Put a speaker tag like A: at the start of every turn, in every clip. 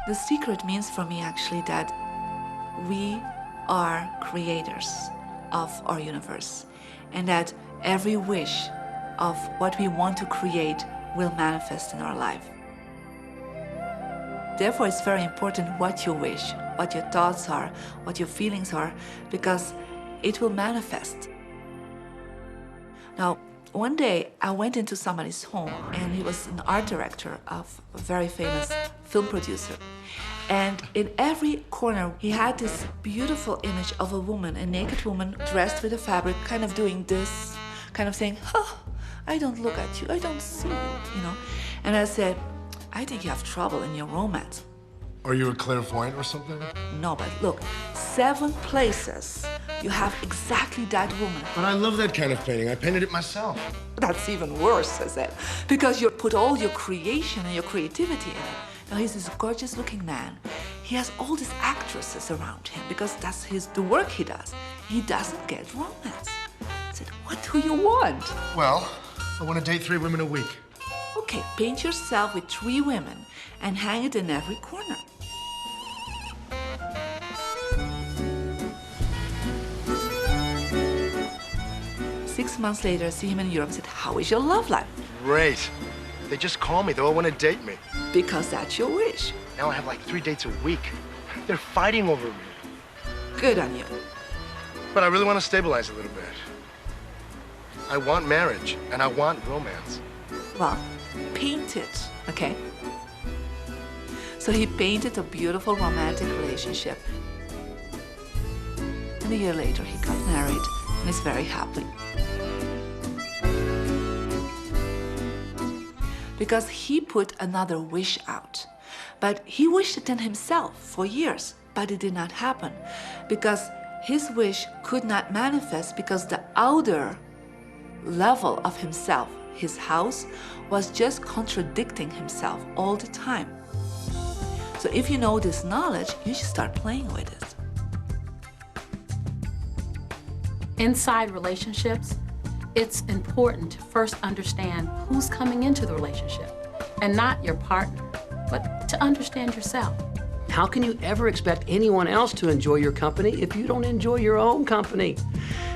A: The secret means for me actually that we are creators of our universe, and that every wish of what we want to create will manifest in our life. Therefore, it's very important what you wish, what your thoughts are, what your feelings are, because it will manifest. Now, one day I went into somebody's home, and he was an art director of a very famous film producer. And in every corner, he had this beautiful image of a woman, a naked woman dressed with a fabric, kind of doing this, kind of saying, oh, I don't look at you, I don't see you, know? And I said, I think you have trouble in your romance.
B: Are you a clairvoyant or something?
A: No, but look, 7 places you have exactly that woman.
B: But I love that kind of painting. I painted it myself.
A: That's even worse, I said, because you put all your creation and your creativity in it. Now, he's this gorgeous-looking man. He has all these actresses around him because that's the work he does. He doesn't get romance. I said, what do you want?
B: Well, I want to date 3 women a week.
A: Okay, paint yourself with 3 women and hang it in every corner. Six months later, I see him in Europe and said, how is your love life?
B: Great. They just call me. They all want to date me.
A: Because that's your wish.
B: Now I have like 3 dates a week. They're fighting over me.
A: Good on you.
B: But I really want to stabilize a little bit. I want marriage, and I want romance.
A: Well, paint it, okay? So he painted a beautiful romantic relationship. And a year later, he got married and is very happy. Because he put another wish out. But he wished it in himself for years, but it did not happen. Because his wish could not manifest because the outer level of himself, his house, was just contradicting himself all the time. So if you know this knowledge, you should start playing with it.
C: Inside relationships, it's important to first understand who's coming into the relationship, and not your partner, but to understand yourself.
D: How can you ever expect anyone else to enjoy your company if you don't enjoy your own company?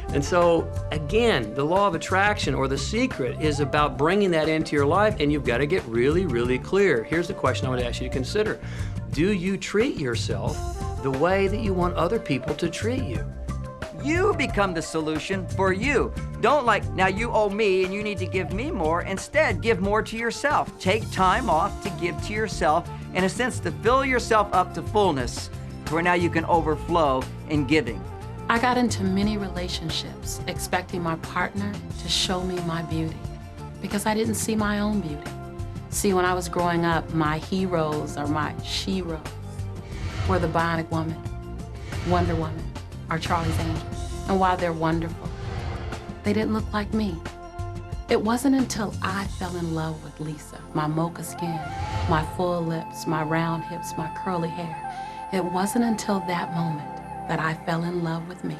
D: And so, again, the law of attraction, or the secret, is about bringing that into your life, and you've got to get really, really clear. Here's the question I would ask you to consider. Do you treat yourself the way that you want other people to treat you?
E: You become the solution for you. Don't now you owe me and you need to give me more. Instead, give more to yourself. Take time off to give to yourself, in a sense, to fill yourself up to fullness, to where now you can overflow in giving.
C: I got into many relationships expecting my partner to show me my beauty because I didn't see my own beauty. See, when I was growing up, my heroes or my she-ros were the Bionic Woman, Wonder Woman, or Charlie's Angels. And while they're wonderful, they didn't look like me. It wasn't until I fell in love with Lisa, my mocha skin, my full lips, my round hips, my curly hair. It wasn't until that moment that I fell in love with me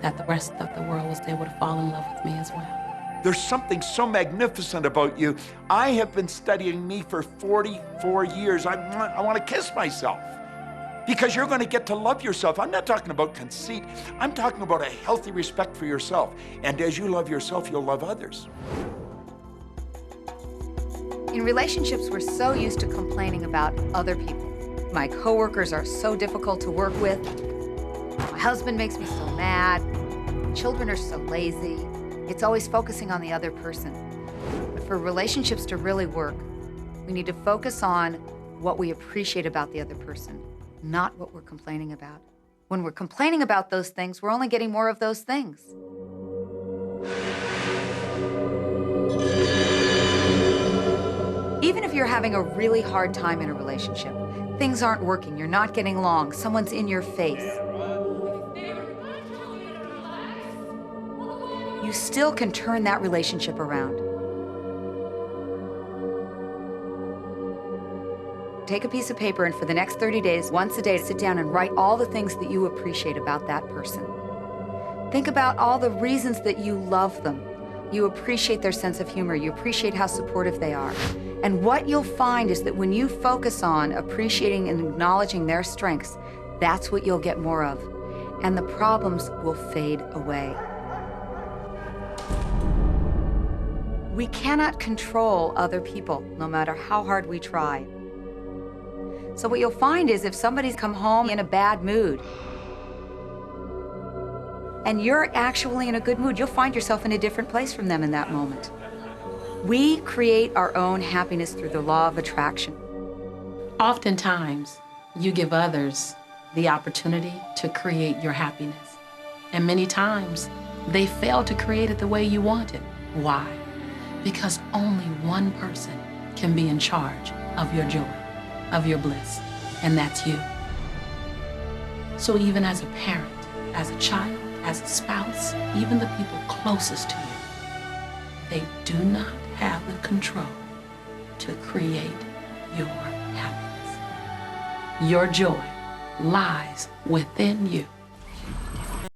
C: that the rest of the world was able to fall in love with me as well.
F: There's something so magnificent about you. I have been studying me for 44 years. I want to kiss myself. Because you're going to get to love yourself. I'm not talking about conceit. I'm talking about a healthy respect for yourself. And as you love yourself, you'll love others.
G: In relationships, we're so used to complaining about other people. My coworkers are so difficult to work with. My husband makes me so mad. Children are so lazy. It's always focusing on the other person. But for relationships to really work, we need to focus on what we appreciate about the other person, not what we're complaining about. When we're complaining about those things, we're only getting more of those things. Even if you're having a really hard time in a relationship, things aren't working, you're not getting along, someone's in your face, you still can turn that relationship around. take a piece of paper and for the next 30 days, once a day, sit down and write all the things that you appreciate about that person. Think about all the reasons that you love them. You appreciate their sense of humor. You appreciate how supportive they are. And what you'll find is that when you focus on appreciating and acknowledging their strengths, that's what you'll get more of. And the problems will fade away. We cannot control other people, no matter how hard we try. So what you'll find is if somebody's come home in a bad mood, and you're actually in a good mood, you'll find yourself in a different place from them in that moment. We create our own happiness through the law of attraction.
C: Oftentimes, you give others the opportunity to create your happiness. And many times, they fail to create it the way you want it. Why? Because only one person can be in charge of your joy, of your bliss, and that's you. So even as a parent, as a child, as a spouse, even the people closest to you, they do not have the control to create your happiness. Your joy lies within you.